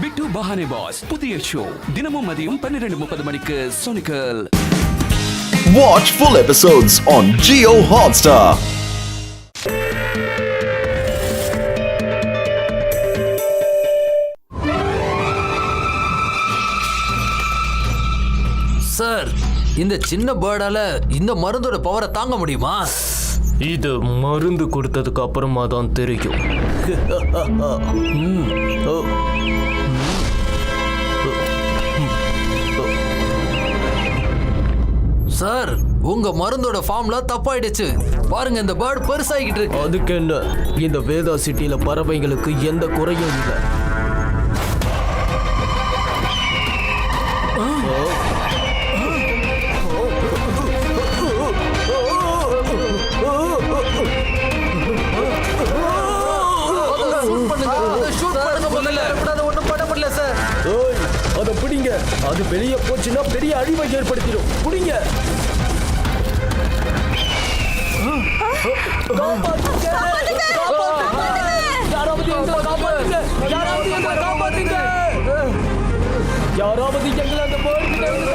பிட்டு பஹானே pass புதிய show தினமும் மதியம் 12:30 மணிக்கு சோனிக்கல். Watch full episodes on Jio Hotstar. Sir, இந்த சின்ன பேர்டால இந்த மருந்தோட பவரை தாங்க முடியுமா? இது மருந்து கொடுத்ததுக்கு அப்புறமா தான் தெரியும். சார், உங்க மருந்தோட ஃபார்ம்ல தப்பாயிடுச்சு. பாருங்க, இந்த பேர்ட் பெருசாகிட்டு இருக்கு. அதுக்கு என்ன, இந்த வேதா சிட்டியில பறவைகளுக்கு எந்த குறையும் இல்லை. அதை பிடிங்க, அது வெளியே போச்சுன்னா பெரிய அழிவை ஏற்படுத்திடும். பிடிங்க. யாராவது எங்களை அந்த போர்கிட்ட இருந்து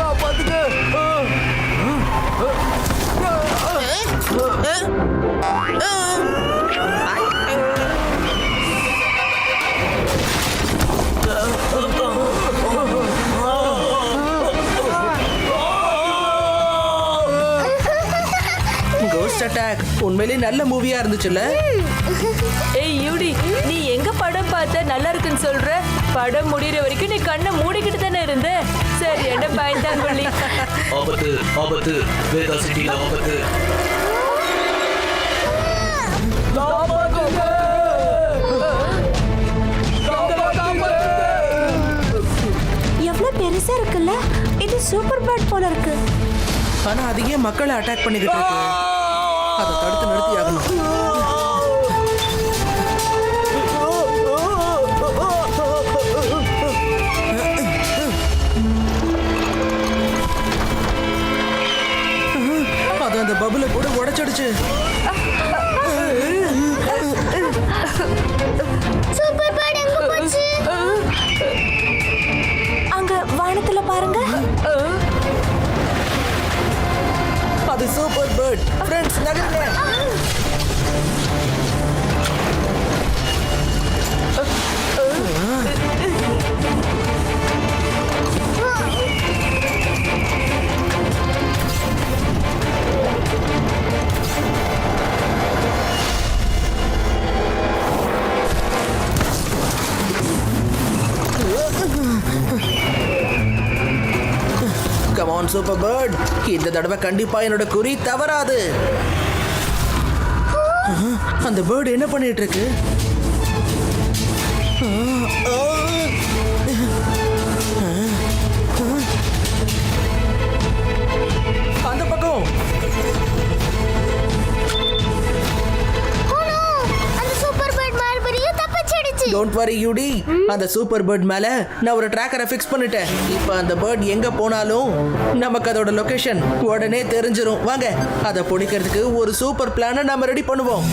காப்பாத்துங்க. கோஸ்ட் அட்டாக் உண்மையிலேயே நல்ல மூவியா இருந்துச்சுல்ல? ஏய் யூடி, நீ எங்க படம் பார்த்த நல்லா இருக்குன்னு சொல்ற? படம் முடிகிற வரைக்கும் நீ கண்ணை மூடிக்கிட்டு தானே இருந்த. சரி, என்ன பயந்தாங்கொள்ளி. ஆபத்து, ஆபத்து, வேதா சிட்டில ஆபத்து. எவ்வளவு பெருசா இருக்குல்ல? இது சூப்பர் பேர்ட் போல இருக்கு. ஆனா அது ஏன் மக்களை அட்டாக் பண்ணிக்கிட்டு இருக்கு? அதை தடுத்து நிறுத்தி ஆகணும். அது அந்த பபுளை கூட உடைச்சிடுச்சு. சூப்பர் பேர்ட் எங்க போச்சு? அங்க வானத்துல பாருங்க. அது சூப்பர் பேர்ட். ஃப்ரெண்ட்ஸ், நகருங்க. Come on, super bird. இந்த தடவை கண்டிப்பா என்னோட குறி தவறாது. அந்த பேர்ட் என்ன பண்ணிட்டு இருக்கு? அந்த பக்கம். டோன்ட் வரி யூடி, அந்த சூப்பர் பேர்ட் மேல நான் ஒரு ட்ராக்கரை ஃபிக்ஸ் பண்ணிட்டேன். இப்போ அந்த பேர்ட் எங்க போனாலும் நமக்கு அதோட லொகேஷன் உடனே தெரிஞ்சிரும். வாங்க, அதை பிடிக்கிறதுக்கு ஒரு சூப்பர் பிளானை நம்ம ரெடி பண்ணுவோம்.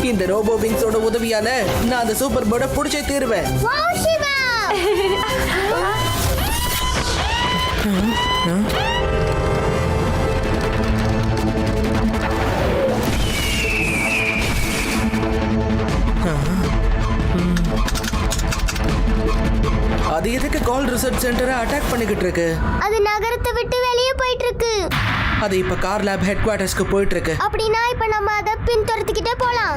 இந்த ரோபோ விங்ஸோட உதவியால நான் அந்த சூப்பர் பேர்டை பிடிச்சே தீருவேன். அது எதுக்கு கால் ரிசர்ச் சென்டரை அட்டாக் பண்ணிக்கிட்டு இருக்கு? அது நகரத்தை விட்டு வெளியே போயிட்டு இருக்கு. அது இப்ப கார் லேப் ஹெட் குவார்ட்டர்ஸ்க்கு போயிட்டு இருக்கு. அப்படினா இப்ப நம்ம அத பின்தொடர்த்திக்கிட்டே போலாம்.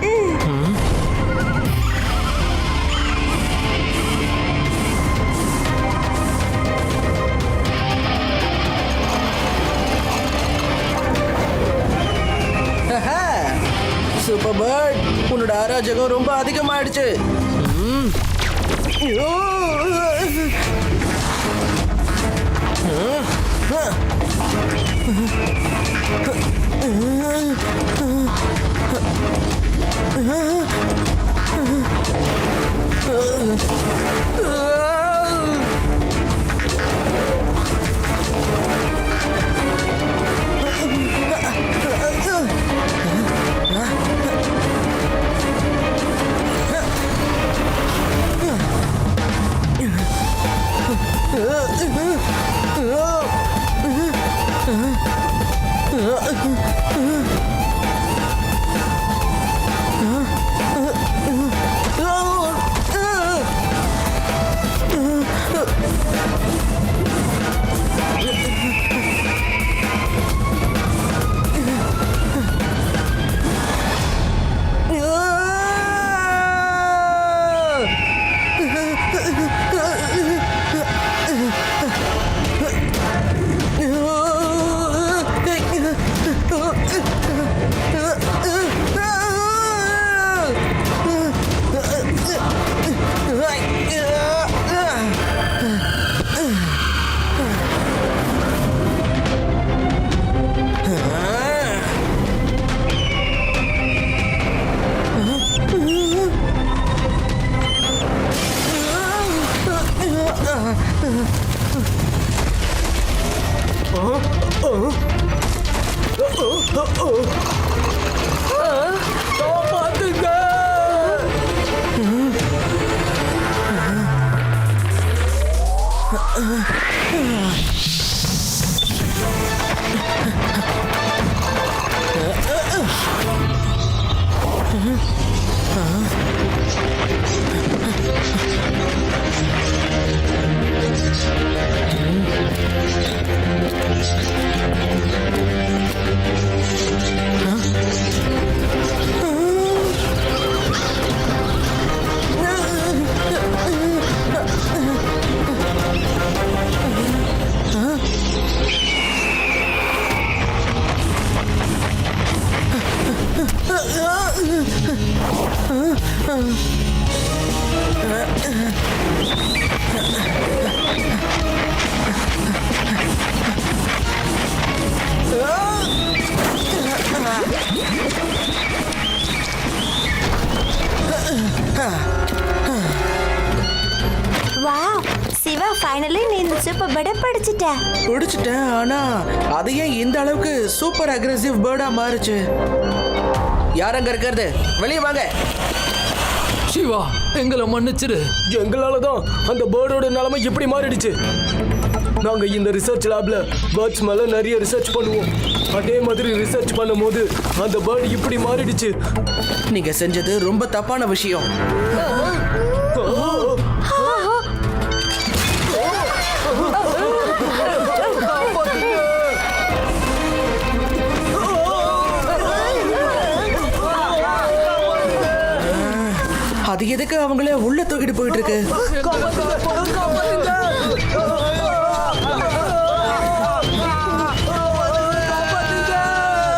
அராஜகம் ரொம்ப அதிகமாயிடுச்சு. ஐயோ! வாவ் சிவா, ஃபைனலி நீ இந்த சூப்பர் பேர்டை பிடிச்சிட்ட. பிடிச்சிட்டேன். ஆனா அது ஏன் இந்த அளவுக்கு சூப்பர் அக்ரெசிவ் பேர்டா மாறுச்சு? யாரங்க இருக்கிறது? வெளியே வாங்க. சிவா, எங்களை மன்னிச்சிடு. எங்களால தான் அந்த பேர்டோட நிலைமை இப்படி மாறிடுச்சு. நாங்க இந்த ரிசர்ச் லேப்ல பேர்ட்ஸ் மேல நிறைய ரிசர்ச் பண்ணுவோம். அதே மாதிரி ரிசர்ச் பண்ணும்போது அந்த பேர்டு இப்படி மாறிடுச்சு. நீங்க செஞ்சது ரொம்ப தப்பான விஷயம். அது எதுக்கு அவங்கள உள்ள தூக்கிட்டு போயிட்டு இருக்கு?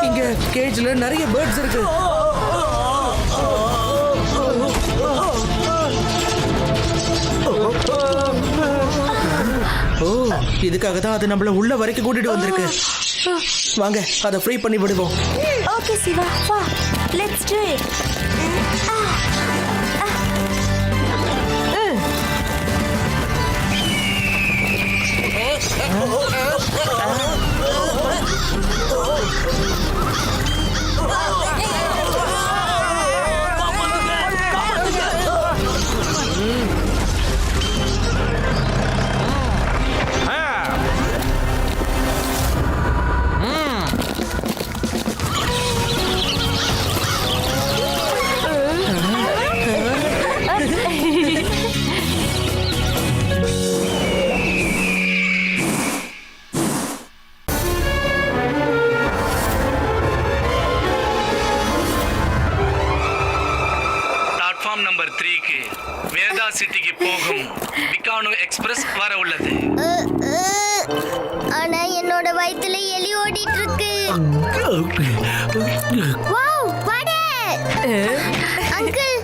இங்க கேஜ்ல நிறைய பேர்ட்ஸ் இருக்கு. ஓ, இதுக்காக தான் அது நம்மள உள்ள வரைக்கும் கூட்டிட்டு வந்திருக்கு. வாங்க, அதை ஃப்ரீ பண்ணி விடுவோம். ஓகே சிவா, வா, let's do it. Platform number 3க்கு வேதா சிட்டிக்கு போகும் பிகானோ எக்ஸ்பிரஸ் வர உள்ளது. ஆனா என்னோட வயித்துல எலி ஓடிட்டு இருக்கு. வாவ், வாடே அங்கிள்,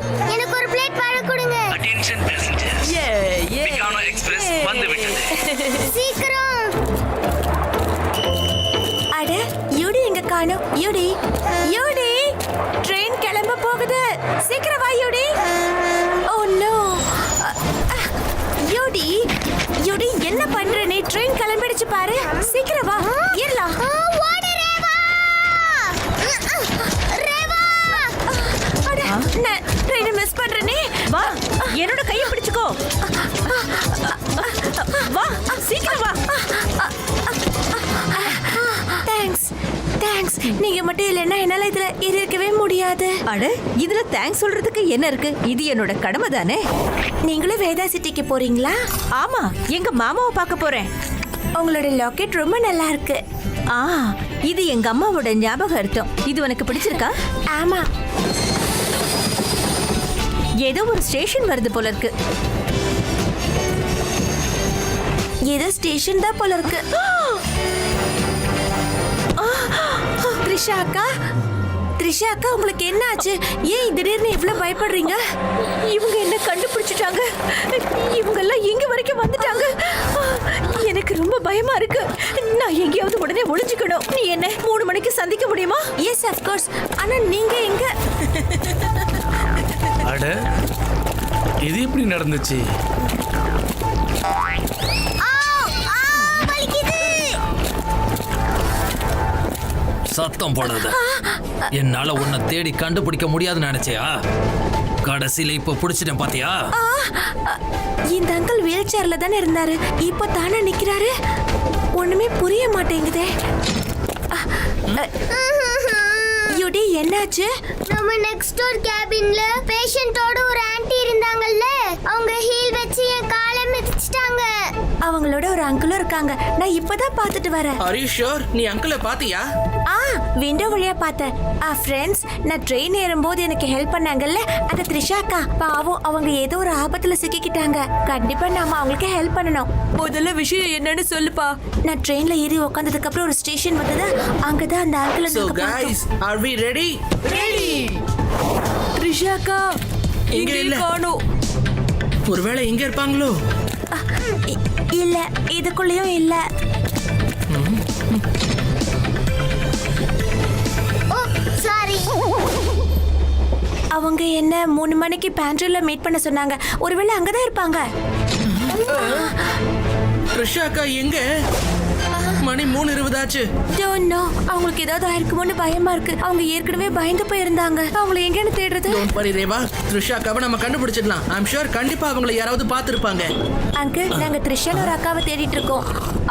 சீக்கிரம். அட யூடி எங்க காணோம்? யூடி யூடி ட்ரெயின் கிளம்ப போகுது. சீக்கிரம் வா யூடி. Oh no. யூடி யூடி என்ன பண்ற நீ? ட்ரெயின் கிளம்பிடுச்சு பாரு. சீக்கிரம் வா ஏறலாம். ஓடு ரேவா. ரேவா. அட நான் ட்ரெயினை மிஸ் பண்றேனே. வா என்னோட கையை பிடிச்சுக்கோ. வா சீக்கிரம் வா. Thanks thanks. நீங்க மட்டும் இல்லைன்னா என்னால இதுல இருக்கவே முடியாது. அட இதுல தேங்க்ஸ் சொல்றதுக்கு என்ன இருக்கு? இது என்னோட கடமை தானே. நீங்களும் வேதா சிட்டிக்கு போறீங்களா? ஆமா, எங்க மாமாவை பார்க்க போறேன். உங்களோட லாக்கெட் ரொம்ப நல்லா இருக்கு. ஆ, இது எங்க அம்மாவோட ஞாபகார்த்தம். இது உனக்கு பிடிச்சிருக்கா? ஆமா. ஏதோ ஒரு ஸ்டேஷன் வருது போல இருக்கு. ஏதோ ஸ்டேஷன் தான் போல இருக்கு. த்ரிஷா அக்கா, த்ரிஷா அக்கா உங்களுக்கு என்ன ஆச்சு? ஏன் திடீர்னு இவ்வளவு பயப்படுறீங்க? இவங்க என்ன கண்டுபிடிச்சிட்டாங்க. இவங்க எல்லாம் எங்க வரைக்கும் வந்துட்டாங்க. எனக்கு ரொம்ப பயமா இருக்கு. நான் எங்கேயாவது உடனே ஒளிஞ்சுக்கணும். நீ என்ன 3 மணிக்கு சந்திக்க முடியுமா? Yes of course. ஆனா நீங்க எங்க? அட இது எப்படி நடந்துச்சு? சத்தம் போடாத. என்னால உன்னை தேடி கண்டுபிடிக்க முடியாதுன்னு நினைச்சியா? கடைசியில இப்ப பிடிச்சிட்டேன் பாத்தியா? இந்த அங்கிள் வீல் சேர்ல தானே இருந்தாரு, இப்ப தானே நிக்கிறாரு. ஒண்ணுமே புரிய மாட்டேங்குதே. யூடி என்னாச்சு? நம்ம நெக்ஸ்ட் டோர் கேபின்ல பேஷண்டோட ஒரு ஆன்ட்டி இருந்தாங்கல்ல, அவங்க ஹீல் வச்சு என் காலை மிதிச்சிட்டாங்க. அவங்களோட ஒரு அங்கிளும் இருக்காங்க. நான் இப்பதான் பார்த்துட்டு வரேன். Are you sure? நீ அங்கிளை பாத்தியா? விண்டோ வழியா பார்த்தேன். ஃப்ரெண்ட்ஸ், நான் ட்ரெயின் ஏறும்போது எனக்கு ஹெல்ப் பண்ணாங்கல்ல, அந்த த்ரிஷாக்கா. பாவம், அவங்க ஏதோ ஒரு ஆபத்துல சிக்கிக்கிட்டாங்க. கண்டிப்பா நாம அவங்களுக்கு ஹெல்ப் பண்ணணும். முதல்ல விஷயம் என்னன்னு சொல்லுப்பா. நான் ட்ரெயின்ல ஏறி உட்காந்ததுக்கு அப்புறம் ஒரு ஸ்டேஷன் வந்தது. அங்கதான் அந்த uncle. So guys, are we ready? த்ரிஷாக்கா இங்க இல்ல. காணோம். ஒருவேளை எங்க இருப்பாங்களோ? இல்ல, இதுக்குள்ளேயும் இல்ல. ஓ சாரி. அவங்க என்ன 3 மணிக்கு பேண்ட்ரில மீட் பண்ண சொன்னாங்க. ஒருவேளை அங்கதான் இருப்பாங்க. த்ரிஷா அக்கா எங்க? மணி 3:20 ஆச்சு. Don't know. அவங்களுக்கு ஏதாவது ஆயிருக்குமோன்னு பயமா இருக்கு. அவங்க ஏற்கனவே பயந்து போயிருந்தாங்க. அவங்களை எங்கன்னு தேடுறது? டோன்ட் வரி ரேவா, த்ரிஷா அக்காவை நம்ம கண்டுபிடிச்சிடலாம். ஐம் ஷூர் கண்டிப்பா அவங்கள யாராவது பார்த்திருப்பாங்க. அங்கிள், நாங்க த்ரிஷான்னு ஒரு அக்காவை தேடிட்டு இருக்கோம்.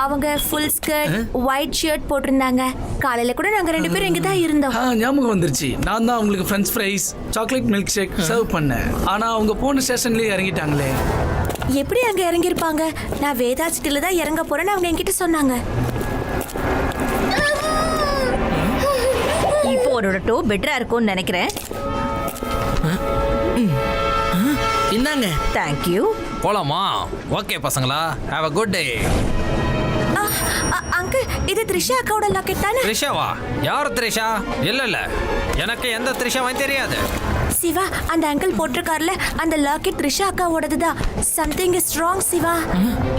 அவங்க ஃபுல் ஸ்கர்ட், ஒயிட் ஷர்ட் போட்டிருந்தாங்க. காலையில கூட நாங்க 2 பேரும் இங்க தான் இருந்தோம். ஞாபகம் வந்துருச்சு. நான் தான் உங்களுக்கு French fries, chocolate milk shake serve பண்ணேன். ஆனா அவங்க போன ஸ்டேஷன்லயே இறங்கிட்டாங்களே. எப்படி அங்க இறங்கிருப்பாங்க? நான் வேதா சிட்டில தான் இறங்க போறேன்னு அவங்க என்கிட்ட சொன்னாங்க. இப்போ உன்னோட டோ பெட்டரா இருக்கும்னு நினைக்கிறேன். இந்தாங்க. Thank you. போலாமா? ஓகே பசங்களா, have a good day. Uncle, இது த்ரிஷா அக்காவோட லாக்கெட் தானே? த்ரிஷாவா? யார் த்ரிஷா? இல்ல எனக்கு எந்த த்ரிஷாவும் தெரியாது. சிவா, அந்த அங்கிள் போட்டிருக்காருல, அந்த லாக்கெட் த்ரிஷா அக்காவோடது தான். Something is wrong Shiva.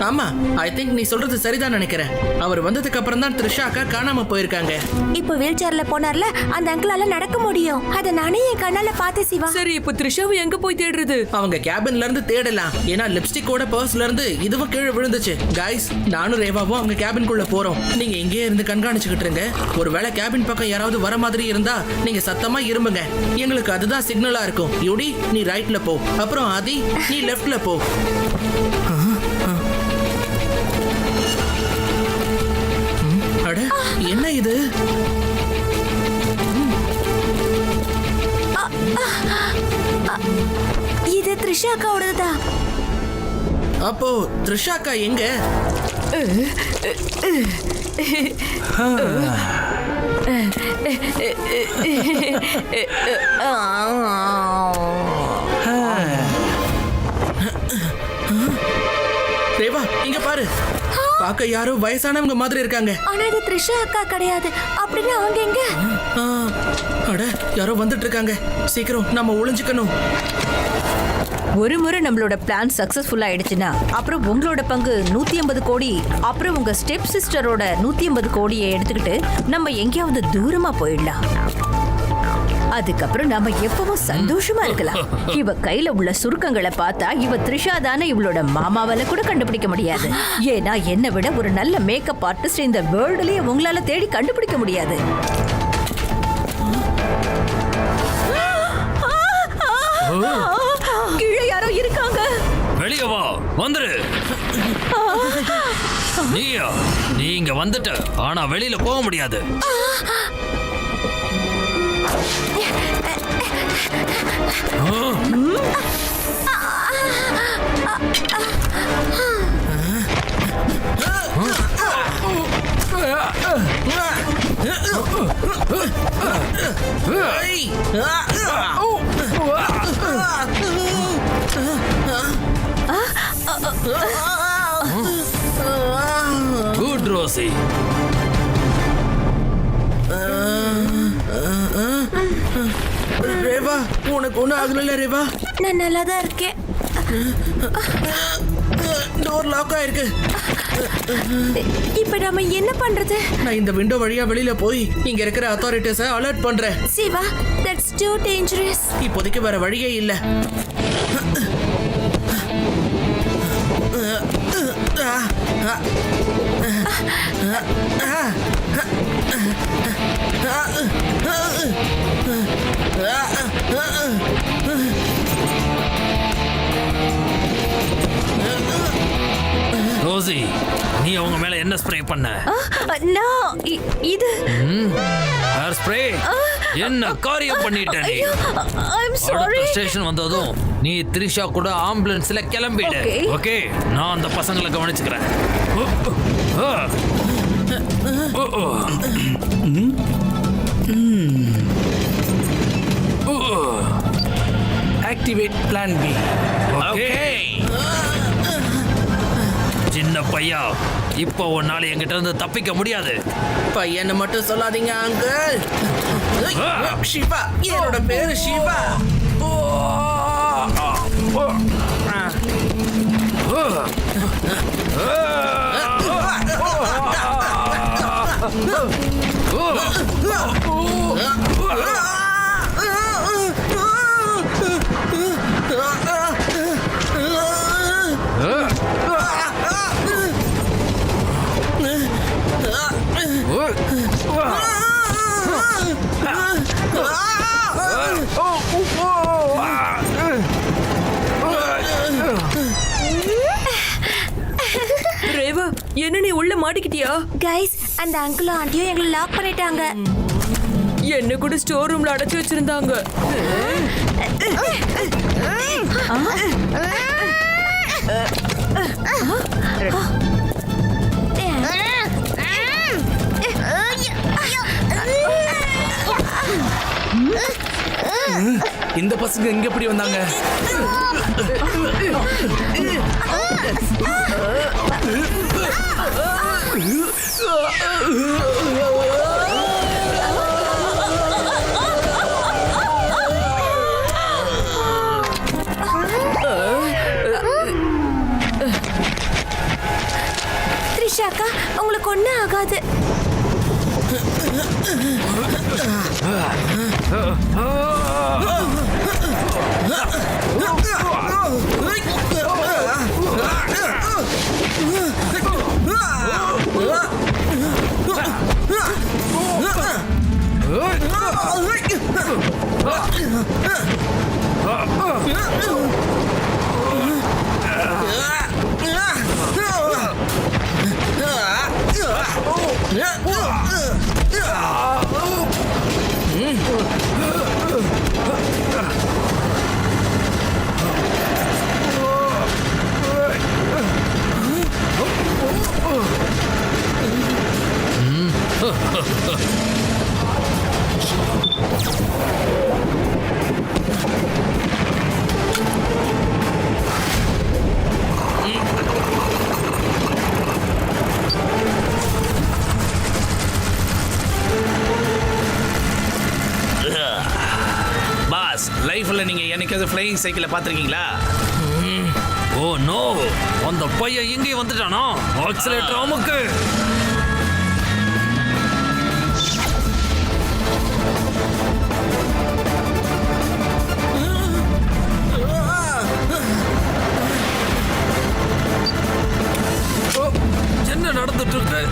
ஆமா, ஐ திங்க் நீ சொல்றது சரிதான் நினைக்கிறேன். அவர் வந்ததுக்கு அப்புறம் தான் த்ரிஷா அக்கா காணாம போயிருக்காங்க. இப்போ வீல் சேர்ல போனார்ல, அந்த அங்கிளால நடக்க முடியும். அத நானே என் கண்ணால பார்த்தேன் சிவா. சரி, இப்போ த்ரிஷாவை எங்க போய் தேடுறது? அவங்க கேபின்ல இருந்து தேடலாம். ஏன்னா லிப்ஸ்டிக்கோட பர்ஸ்ல இருந்து இதுவும் கீழே விழுந்துச்சு. கைஸ், நானும் ரேவாவும் அவங்க கேபின்குள்ள போறோம். நீங்க எங்கேயே இருந்து கண்காணிச்சுக்கிட்டு இருங்க. ஒருவேளை கேபின் பக்கம் யாராவது வர மாதிரி இருந்தா நீங்க சத்தமா இரும்புங்க. எங்களுக்கு அதுதான் சிக்னலா இருக்கும். யூடி, நீ ரைட்ல போ. அப்புறம் ஆதி, நீ லெஃப்ட்ல போ. அட, என்ன இது? இது த்ரிஷா அக்காவோடது தான். அப்போ த்ரிஷா அக்கா எங்க? ரேவா, இங்க பாரு. பார்க்க யாரோ வயசானவங்க மாதிரி இருக்காங்க. ஆனா இது த்ரிஷா அக்கா கிடையாது. அப்படின்னா அவங்க எங்க? அட, யாரோ வந்துட்டு இருக்காங்க. சீக்கிரம் நம்ம ஒளிஞ்சுக்கணும். ஒரு முறை நம்மளோட பிளான் சக்சஸ்ஃபுல் ஆயிடுச்சுன்னா அப்புறம் உங்களோட பங்கு 150 கோடி, அப்புறம் உங்க ஸ்டெப் சிஸ்டரோட 150 கோடியை எடுத்துக்கிட்டு நம்ம எங்கேயாவது தூரமா போயிடலாம். அதுக்கப்புறம் நம்ம எப்பவும் சந்தோஷமா இருக்கலாம். இவ கையில உள்ள சுருக்கங்களை பார்த்தா இவ த்ரிஷா தானே இவளோட மாமாவால கூட கண்டுபிடிக்க முடியாது. ஏன்னா என்னை விட ஒரு நல்ல மேக்கப் ஆர்டிஸ்ட் இந்த வேர்ல்டுலயே உங்களால தேடி கண்டுபிடிக்க முடியாது. கீழே யாரோ இருக்காங்க. வெளிய வா, வந்துரு. நீயா? நீ இங்க வந்துட்ட, ஆனா வெளியில போக முடியாது. Good Rousey. ரேவா, உனக்கு ஒன்றும் ஆகல ரேவா? நான் நல்லா தான் இருக்கேன். டோர் லாக் ஆயிருக்கு. இப்ப நாம என்ன பண்றது? நான் இந்த விண்டோ வழியா வெளியில போய் இங்க இருக்கிற அத்தாரிட்டிஸை அலர்ட் பண்றேன். Shiva, that's too dangerous. இப்போதைக்கு வேற வழியே இல்ல. ரோசி, நீ அவங்க மேல என்ன ஸ்ப்ரே பண்ண? நான் இது ஹேர் ஸ்ப்ரே? என்ன காரியம் பண்ணிட்ட நீ? I'm sorry. ஸ்டேஷன் வந்ததும் நீ த்ரிஷா கூட ஆம்புலன்ஸ்ல கிளம்பிடு. Okay. ஓகே, நான் அந்த பசங்களை கவனிச்சுக்கிறேன். Activate plan B. ஓகே சின்ன பையா, இப்போ உன்னால என்கிட்ட இருந்து தப்பிக்க முடியாது. பையனை மட்டும் சொல்லாதீங்க அங்கிள். சிவா, என்னோட பேரு சிவா. ரேவா, என்ன நீ உள்ள மாட்டிக்கிட்டியா? கைஸ், அந்த அங்கிளும் ஆண்டியும் எங்களை லாக் பண்ணிட்டாங்க. என்ன கூட ஸ்டோர் ரூம்ல அடைச்சு வச்சிருந்தாங்க. இந்த பசங்க எங்க எப்படி வந்தாங்க? த்ரிஷாக்கா, உங்களுக்கு ஒன்றும் ஆகாது. எங்கேயாவது ஃப்ளையிங் சைக்கிளை பார்த்துருக்கீங்களா? ஓ நோ, அந்த பையன் எங்கேயும் வந்துட்டானா? ஆக்சிலேட்டர் அமுக்கு. என்ன நடந்துட்டு இருக்கு?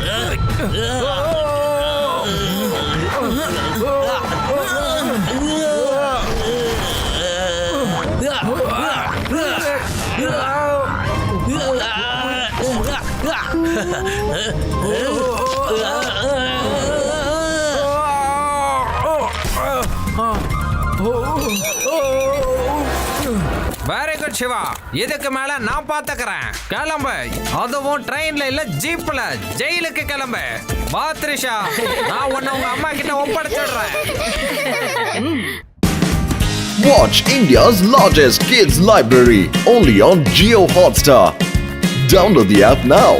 வெரி குட் சிவா, இதுக்கு மேல நான் பாத்துக்கிறேன். கிளம்பு, அதுவும் ட்ரெயின்ல இல்ல ஜீப்ல. ஜெயிலுக்கு கிளம்பு. வா த்ரிஷா, நான் உன்னை உங்க அம்மா கிட்ட ஒப்படைச்சிடுறேன். Watch India's largest kids library only on Jio Hotstar. Download the app now.